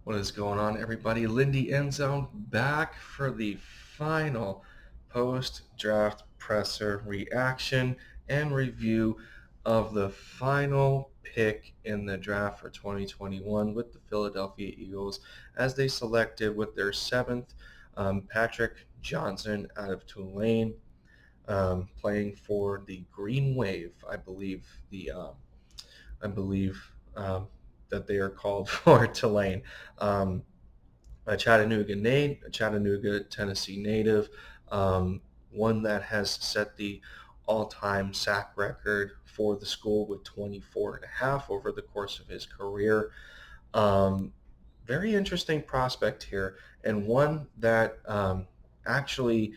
What is going on, everybody? Lindy Endzone back for the final post-draft presser reaction and review of the final pick in the draft for 2021 with the Philadelphia Eagles as they selected with their seventh Patrick Johnson out of Tulane, playing for the Green Wave, I believe I believe that they are called for Tulane. A Chattanooga, Tennessee native, one that has set the all-time sack record for the school with 24 and a half over the course of his career. Very interesting prospect here, and one that actually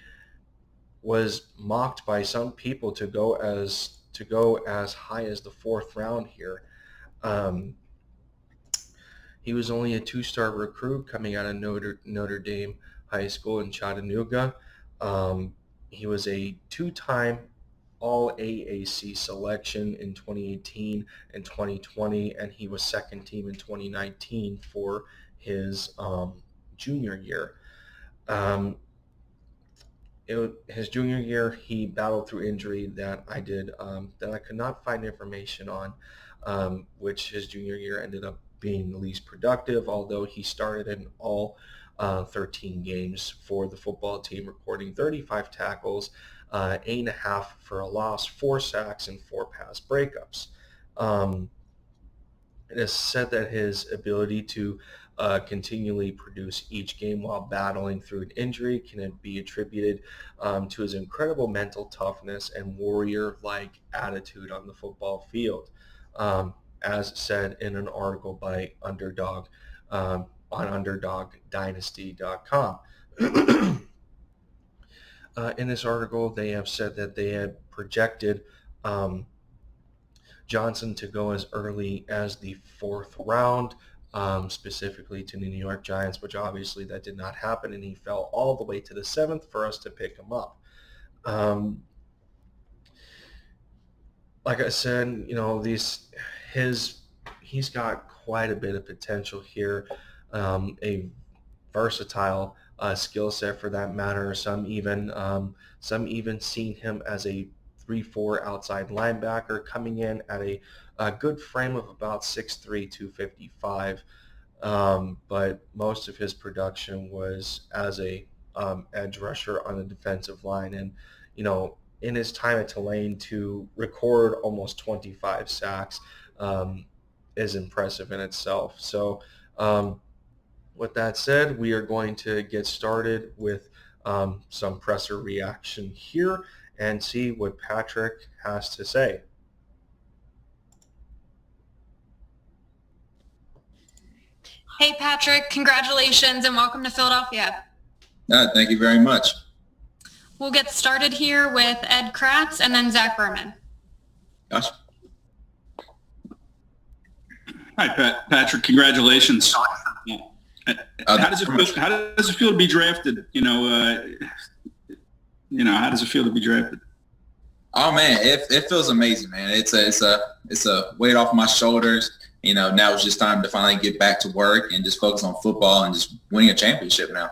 was mocked by some people to go as high as the fourth round here. He was only a two-star recruit coming out of Notre Dame High School in Chattanooga. He was a two-time All-AAC selection in 2018 and 2020, and he was second team in 2019 for his junior year. His junior year, he battled through injury that I could not find information on, which his junior year ended up being the least productive, although he started in all 13 games for the football team, recording 35 tackles, 8.5 for a loss, 4 sacks, and 4 pass breakups. It is said that his ability to continually produce each game while battling through an injury can be attributed to his incredible mental toughness and warrior-like attitude on the football field, as said in an article by Underdog on UnderdogDynasty.com. In this article, they have said that they had projected Johnson to go as early as the fourth round, specifically to the New York Giants, which obviously that did not happen, and he fell all the way to the seventh for us to pick him up. Like I said, he's got quite a bit of potential here, a versatile skill set for that matter. Some even seen him as a 3-4 outside linebacker, coming in at a good frame of about 6'3", 255. But most of his production was as a edge rusher on the defensive line, and in his time at Tulane to record almost 25 sacks is impressive in itself. So with that said, we are going to get started with some presser reaction here and see what Patrick has to say. Hey, Patrick, congratulations and welcome to Philadelphia. Thank you very much. We'll get started here with Ed Kratz and then Zach Berman. Gotcha. Hi, Patrick. Congratulations. How does it feel to be drafted? How does it feel to be drafted? Oh man, it feels amazing, man. It's a weight off my shoulders. Now it's just time to finally get back to work and just focus on football and just winning a championship now.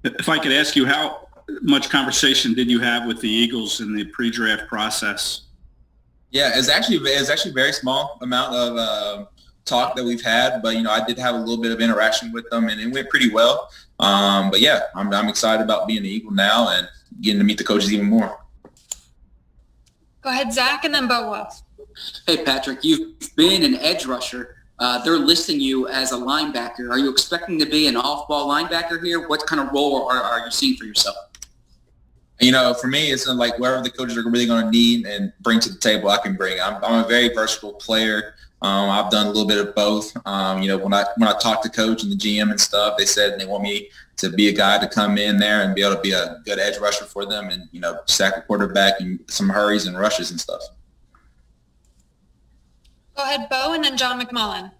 If I could ask you, how much conversation did you have with the Eagles in the pre-draft process? Yeah, it's actually a very small amount of talk that we've had, but I did have a little bit of interaction with them, and it went pretty well. But yeah, I'm excited about being an Eagle now and getting to meet the coaches even more. Go ahead, Zach, and then Bo. Hey, Patrick, you've been an edge rusher. They're listing you as a linebacker. Are you expecting to be an off-ball linebacker here? What kind of role are you seeing for yourself? For me, it's like wherever the coaches are really going to need and bring to the table, I can bring. I'm a very versatile player. I've done a little bit of both. When I talked to coach and the GM and stuff, they said they want me to be a guy to come in there and be able to be a good edge rusher for them and, sack a quarterback and some hurries and rushes and stuff. Go ahead, Bo, and then John McMullen.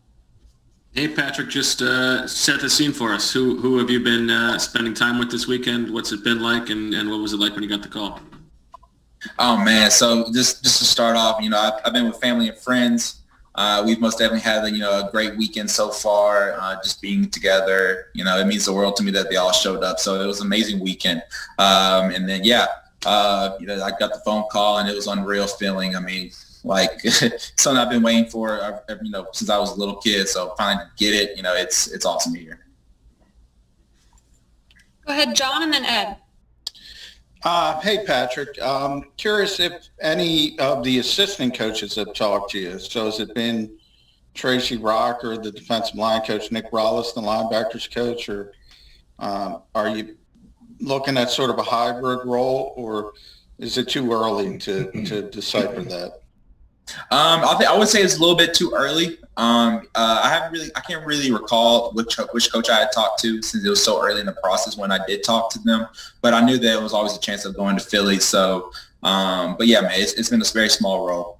Hey, Patrick, just set the scene for us. Who have you been spending time with this weekend? What's it been like, and what was it like when you got the call? Oh, man. So just to start off, I've been with family and friends. we've most definitely had a great weekend so far. Just being together, it means the world to me that they all showed up. So it was an amazing weekend. And then I got the phone call and it was unreal feeling. I mean, like something I've been waiting for, since I was a little kid. So finally to get it, it's awesome to hear. Go ahead, John, and then Ed. Hey, Patrick. Curious if any of the assistant coaches have talked to you. So has it been Tracy Rocker, the defensive line coach, Nick Rollis, the linebackers coach, or are you looking at sort of a hybrid role, or is it too early to decipher that? I would say it's a little bit too early. I can't really recall which coach I had talked to since it was so early in the process when I did talk to them. But I knew there was always a chance of going to Philly. So, but yeah, man, it's been a very small role.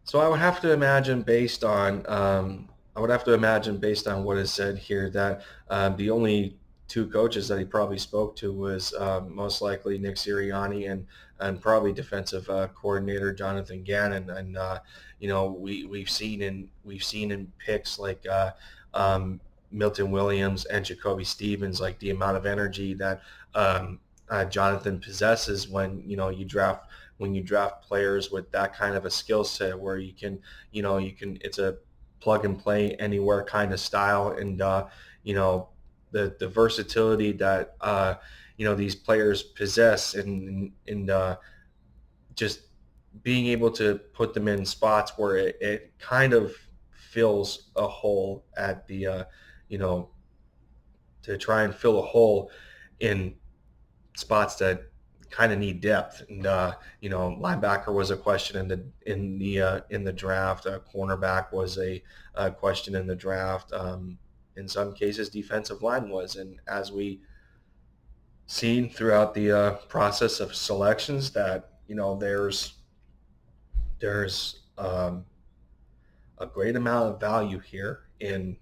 So I would have to imagine based on what is said here that the only two coaches that he probably spoke to was most likely Nick Sirianni and probably defensive coordinator Jonathan Gannon. And we've seen in picks like Milton Williams and Jacoby Stevens, like the amount of energy that Jonathan possesses when you draft players with that kind of a skill set where you can it's a plug and play anywhere kind of style, and the versatility that these players possess, and just being able to put them in spots where it kind of fills a hole at the to try and fill a hole in spots that kind of need depth. And linebacker was a question in the draft. Cornerback was a question in the draft. In some cases, defensive line was. And as we seen throughout the process of selections, that there's a great amount of value here in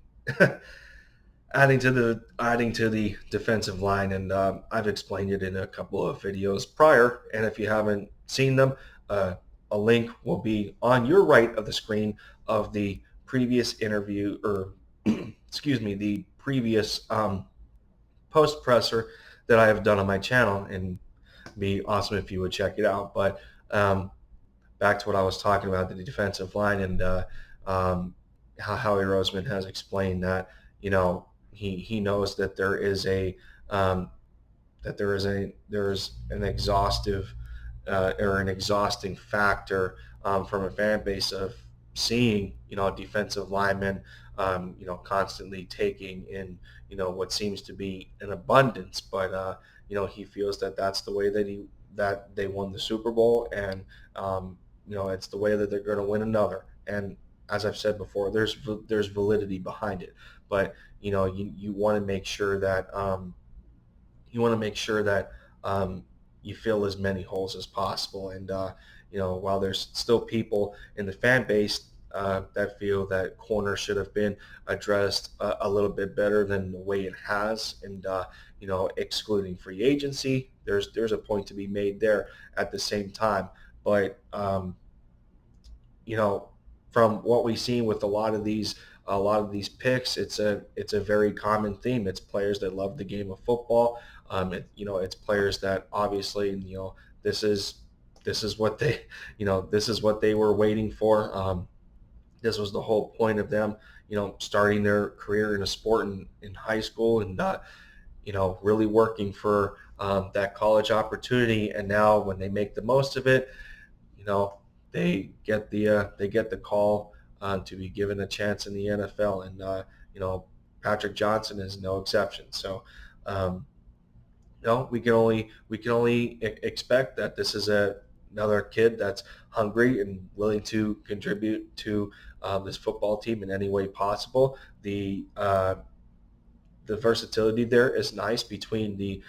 adding to the defensive line, and I've explained it in a couple of videos prior. And if you haven't seen them, a link will be on your right of the screen of the previous interview, or excuse me, the previous post presser that I have done on my channel, and it'd be awesome if you would check it out. But back to what I was talking about, the defensive line, and how Howie Roseman has explained that he knows that there's an exhaustive or an exhausting factor from a fan base of seeing defensive linemen constantly taking in what seems to be an abundance, but he feels that that's the way that they won the Super Bowl, and it's the way that they're going to win another. And as I've said before, there's validity behind it, but you want to make sure that you fill as many holes as possible. And while there's still people in the fan base that feel that corner should have been addressed a little bit better than the way it has, and excluding free agency, there's a point to be made there at the same time. But from what we've seen with a lot of these picks, it's a very common theme. It's players that love the game of football. It's players that obviously this is what they were waiting for. This was the whole point of them, starting their career in a sport in high school, and really working for that college opportunity. And now when they make the most of it, they get the call to be given a chance in the NFL, and Patrick Johnson is no exception. So we can only expect that this is another kid that's hungry and willing to contribute to this football team in any way possible. The versatility there is nice between being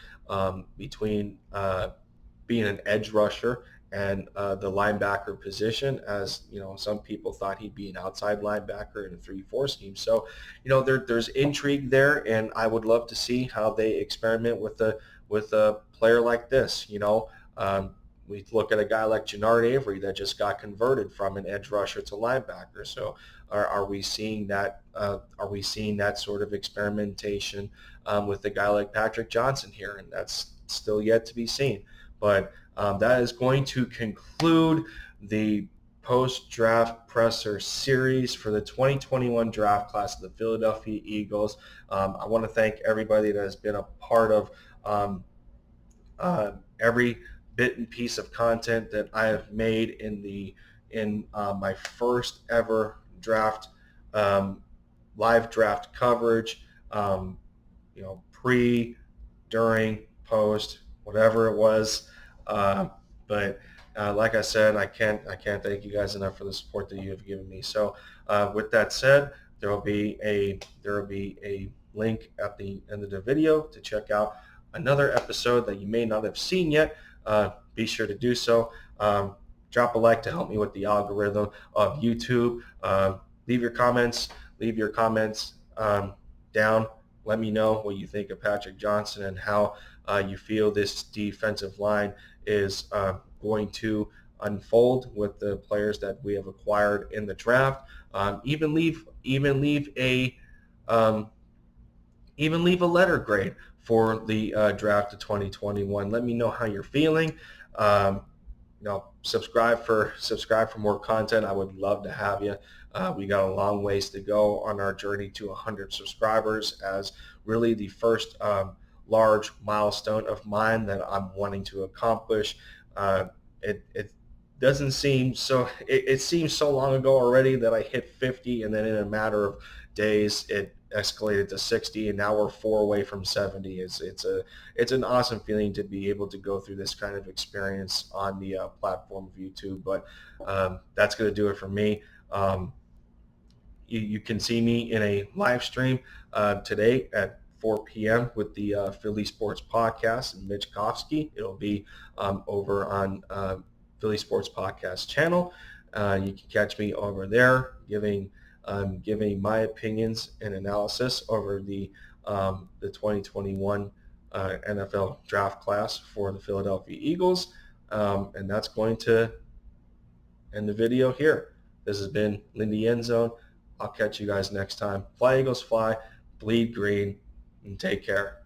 an edge rusher and the linebacker position, as some people thought he'd be an outside linebacker in a 3-4 scheme. So there's intrigue there, and I would love to see how they experiment with a player like this. we look at a guy like Jannard Avery that just got converted from an edge rusher to linebacker. So are we seeing that? Are we seeing that sort of experimentation with a guy like Patrick Johnson here? And that's still yet to be seen. But that is going to conclude the post-draft presser series for the 2021 draft class of the Philadelphia Eagles. I want to thank everybody that has been a part of every bit and piece of content that I have made in my first ever draft, live draft coverage, pre, during, post, whatever it was. But like I said, I can't thank you guys enough for the support that you have given me. So with that said, there will be a link at the end of the video to check out another episode that you may not have seen yet. Be sure to do so. Drop a like to help me with the algorithm of YouTube. Leave your comments down. Let me know what you think of Patrick Johnson and how you feel this defensive line is going to unfold with the players that we have acquired in the draft. Even leave a letter grade for the draft of 2021. Let me know how you're feeling. Subscribe for more content. I would love to have you. We got a long ways to go on our journey to 100 subscribers, as really the first large milestone of mine that I'm wanting to accomplish. It doesn't seem so. It seems so long ago already that I hit 50, and then in a matter of days it escalated to 60, and now we're 4 away from 70. It's an awesome feeling to be able to go through this kind of experience on the platform of YouTube. But that's going to do it for me. You can see me in a live stream today at 4 p.m. with the Philly Sports Podcast and Mitch Kofsky. It'll be over on Philly Sports Podcast channel. You can catch me over there giving my opinions and analysis over the 2021 NFL draft class for the Philadelphia Eagles. And that's going to end the video here. This has been Lindy Endzone. I'll catch you guys next time. Fly Eagles fly, bleed green, and take care.